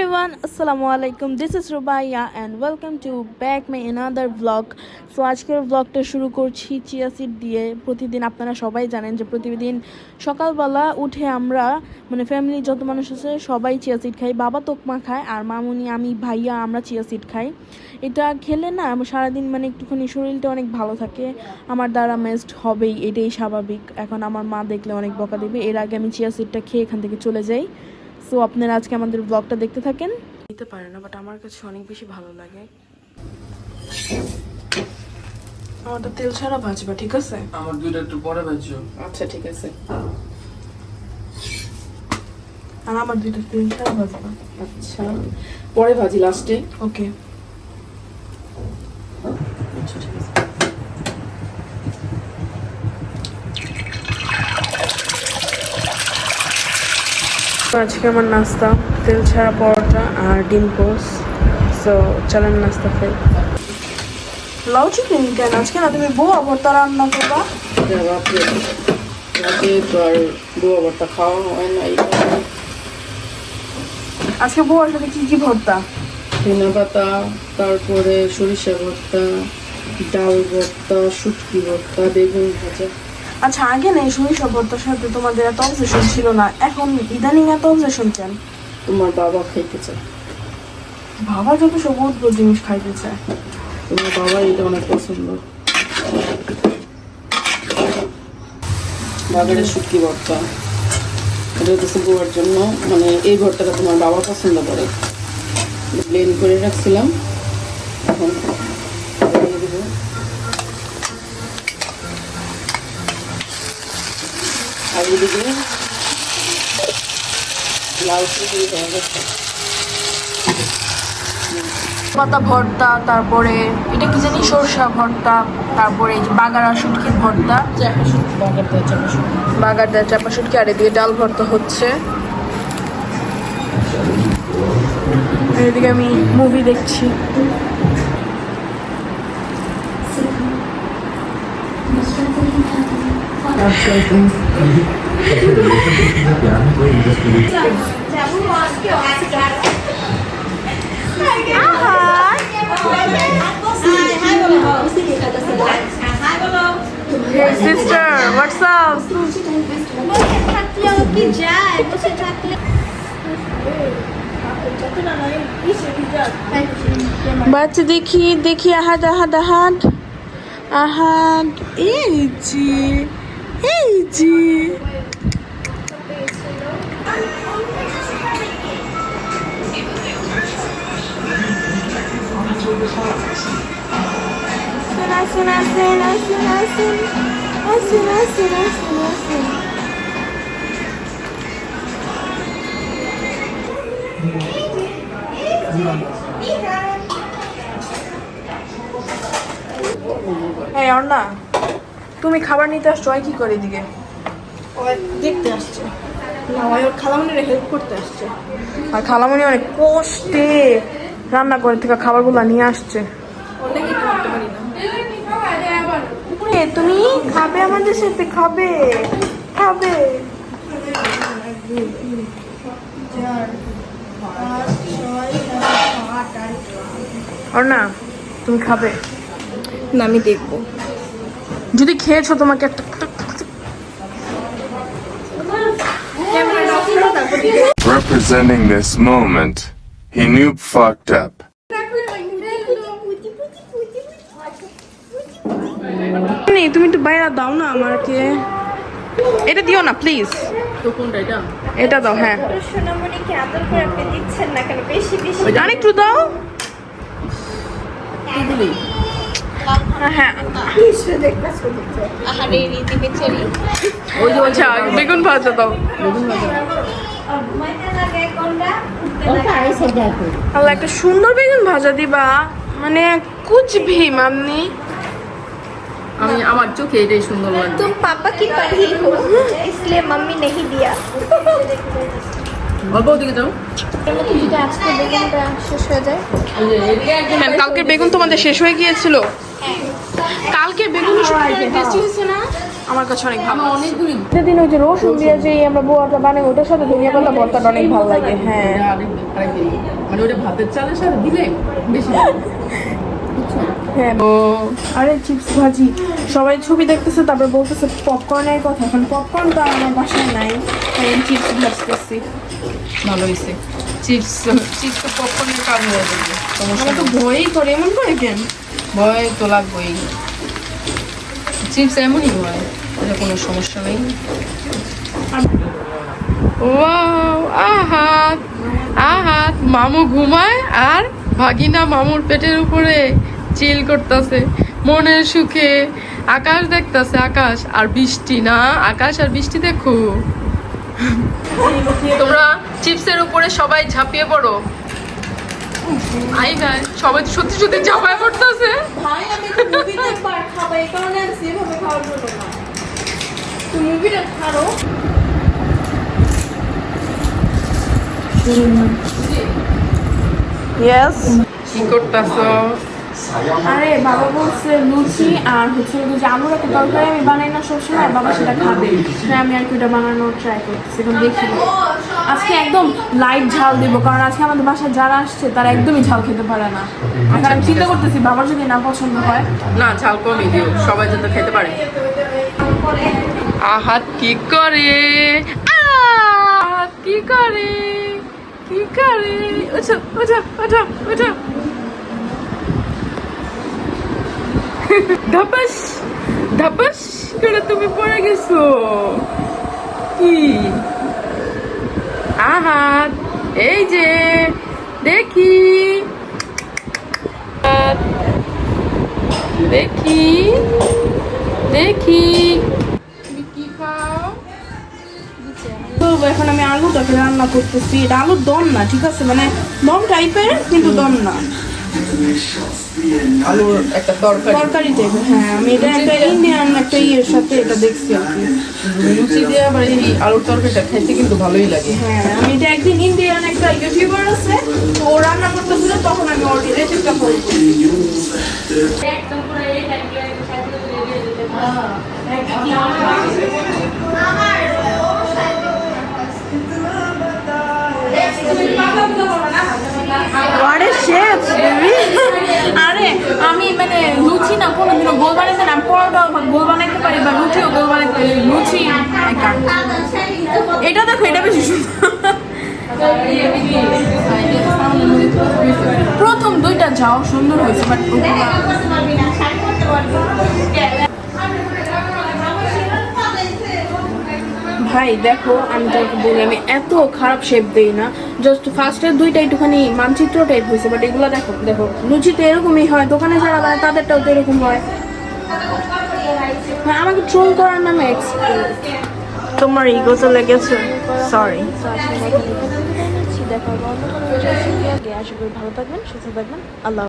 everyone, Assalamualaikum. This is Rubaiya and welcome to back my another vlog. So আজকের ব্লগটা শুরু করছি chia seed দিয়ে। প্রতিদিন আপনারা সবাই জানেন যে প্রতিদিন সকালবেলা উঠে আমরা ফ্যামিলি যত মানুষ আছে সবাই চিয়া সিড খাই। বাবা তোকমা খায় আর মামুনি আমি ভাইয়া আমরা চিয়া সিড খাই। এটা খেলে না সারাদিন একটুখানি শরীরটা অনেক ভালো থাকে। আমার দ্বারা মেস্ট হবেই, এটাই স্বাভাবিক। এখন আমার মা দেখলে অনেক বকা দেবে। এর আগে আমি চিয়া সিডটা খেয়ে এখান থেকে চলে যাই। সো আপনারা আজকে আমাদের ব্লগটা দেখতে থাকেন। নিতে পারে না বাট আমার কাছে অনেক বেশি ভালো লাগে। আমারটা তেল ছাড়া ভাজবা, ঠিক আছে? আমার দুইটা একটু পরে ভাজছো। আচ্ছা ঠিক আছে। আর আমার দুইটা তেল ছাড়া ভাজবা। আচ্ছা পরে ভাজি লাস্টে। ওকে আচ্ছা ঠিক আছে। আজকে আমার নাস্তা তেল ছাড়া পরোটা আর ডিম পোস্ট। সো চলেন নাস্তা খাই। লাউ চিকেন কেন আজকে না? তুমি বোয়া ভর্তা রান্না করবা? রাতে তো আর বোয়া ভর্তা খাওয়া হয় না। আজকে বোয়ার সাথে কি কি ভর্তা? ধনে পাতা, তারপরে সরিষা ভর্তা, ডাল ভর্তা, শুটকি ভর্তা, বেগুন ভাজা। আচ্ছা আগে নেই সরিষা ভর্তার সাথে তোমাদের এত অবজেশন ছিল না, এখন ইদানিং এত অবজেশন কেন? তোমার বাবা খাইতে চায়। বাবা যত সব অদ্ভুত জিনিস খাইতে চায়। তোমার বাবার এটা অনেক পছন্দ। বাগানের শুটকি ভর্তা এটা হচ্ছে বোয়ার জন্য, এই ভর্তাটা তোমার বাবা পছন্দ করে। ব্লেন্ড করে রাখছিলাম, এখন দিয়ে দেবো। আর এদিকে লাউ চিংড়ি হয়ে গেছে। পাতা ভর্তা, তারপরে এটা কি জানি সরষা ভর্তা, তারপরে এই যে বাগারা শুটকির ভর্তা, বাগারদা চাপা শুটকি, আর এদিকে ডাল ভর্তা হচ্ছে। এদিকে আমি মুভি দেখছি। Hey sister, what's up? বাচ্চা দেখি দেখি, আহাদ আহাদ আহাদ আহাদ, এই জি এই জি। আসুন আসুন আসুন আসুন আসুন আসুন আসুন আসুন। এই অর্ণা, তুমি খাবার নিতে আসছো, কি করে এদিকে? দেখতে আসছে না, ওর খালামণিরা হেল্প করতে আসছে। আর খালামণি অনেক কষ্টে রান্না করে থেকে খাবারগুলো নিয়ে আসছে। অনেকে খাওয়াতে পারি না। তুমি খাবে আমাদের সাথে? খাবে খাবে। অর্ণা তুমি খাবে না, আমি দেখবো। যদি খেয়েছো তোমাকে একটা Representing this moment, he knew fucked up. তুমি একটু বাইরে দাও না আমাকে, এটা দিও না প্লিজ। তো কোনটা এটা? এটা দাও। হ্যাঁ সোনামণিকে আদর করে আপনি দিচ্ছেন না কেন? বেশি বেশি আরেকটু দাও। হ্যাঁ আহারে রীতি বেচারি। ওই যে আচ্ছা বেগুন ভাজা দাও। বেগুন ভাজা। আল্লাহ একটা সুন্দর বেগুন ভাজা দিবা, কুছ ভি মামনি। আমি আমার চোখে এটাই সুন্দর লাগে। तुम पापा की परी हो इसलिए मम्मी नहीं दिया। অল্প দিকে যাও। যদি আজকে বেগুনটা শেষ হয়ে যায়, কালকে বেগুন তোমাদের শেষ হয়ে গিয়েছিল? কালকে বেগুন টেস্টি হয়েছে না? আমার কাছে অনেক ভালো লাগছে। অনেকগুলি প্রতিদিন ওই যে রসুন দিয়ে যে আমরা বোয়াটা বানাই ওটার সাথে ধনিয়া পাতা ভর্তাটা অনেক ভালো লাগে। হ্যাঁ আরেকদিন মানে ওটা ভাতের চালের সাথে দিলে বেশি ভালো লাগে। হ্যাঁ ও আরে চিপস ভাজি সবাই ছবি দেখতেছে, তারপরে বলতেছে পপকর্নের কথা। এখন পপকর্নটা আমার বাসায় নাই, তাই আমি চিপস ভাজতেছি। ভালো হয়েছে। চিপস চিপস তো পপকর্নের কাজ হয়ে যাবে, সমস্যা আমার তো নেই। ভয়ই করে, এমন করে কেন? ভয় তো লাগবেই, চিপস এমনই হয়, এটা কোনো সমস্যা নেই। ওয়াও, আহাত আহাত মামু ঘুমায় আর ভাগিনা মামুর পেটের উপরে চিল করতেছে মনের সুখে। আকাশ দেখতেছে, আকাশ আর বৃষ্টি না, আকাশ আর বৃষ্টি দেখো। তোমরা চিপসের উপরে সবাই ঝাঁপিয়ে পড়ো। আই ভাই সবাই তো সত্যি সত্যি ঝাঁপায় পড়তেছে। ভাই আমি তো মুভি দেখবো আর খাবো, এই কারণে আনছি, এভাবে খাওয়ার জন্য না। তুমি মুভিটা ছাড়ো। ইয়েস। কি করতেছো? আরে বাবা বলছে লুচি আর হচ্ছে ওই যে আলুর একটা তরকারি আমি বানাই না সবসময়, বাবা সেটা খাবে, তাই আমি আর কি ওটা বানানোর ট্রাই করতেছি। এখন দেখি আজকে একদম লাইট ঝাল দেবো, কারণ আজকে আমাদের বাসায় যারা আসছে তারা একদমই ঝাল খেতে পারে না। এখন আমি চিন্তা করতেছি বাবার যদি না পছন্দ হয়। না ঝাল কমই দিও, সবাই যাতে খেতে পারে। আহাত কি করে, আহাত কি করে, কি করে, ওঠো ওঠো ওঠো ওঠো। ধাপাস ধাপাস করে তুমি পড়ে গেছো। কি আহাত, এই যে দেখি দেখি দেখি তুমি কি খাও? তো এখন আমি আলুটাকে রান্না করতেছি। এটা আলুর দম না, ঠিক আছে, মানে দম টাইপের কিন্তু দম না, আলুর একটা তরকারি, তরকারি টাইপের। হ্যাঁ আমি এটা একটা ইন্ডিয়ান একটা ইয়ের সাথে এটা দেখছি আর কি। লুচি দিয়ে আবার এই আলুর তরকারিটা খাইতে কিন্তু ভালোই লাগে। হ্যাঁ আমি এটা একদিন ইন্ডিয়ান একটা ইউটিউবার আছে, তো ও রান্না করতেছিল, তখন আমি ওর রেসিপিটা ফলো করি। আরে শেফ বেবি, আরে আমি মানে লুচি না কোনোদিনও গোল বানাইতে না, পরোটাও গোল বানাইতে পারি বা লুচিও গোল বানাইতে পারি, লুচি একা। এটা দেখো, এটা বেশি সুন্দর। প্রথম দুইটা যাও সুন্দর হয়েছে, বাট ভাই দেখো আমি তোমাকে বলি আমি এত খারাপ শেপ দেই না, জাস্ট ফার্স্টের দুইটা একটুখানি মানচিত্র টাইপ হয়েছে, বাট এগুলো দেখো দেখো লুচি তো এরকমই হয়, দোকানে যারা বানায় তাদেরটাও তো এরকম হয়। হ্যাঁ আমাকে ট্রোল করার নামে এক্সপার্ট। তোমার ইগো তো লেগেছে, সরি। দেখা হবে অন্য কোনো আশা করি ভালো থাকবেন, সুস্থ থাকবেন, আল্লাহ।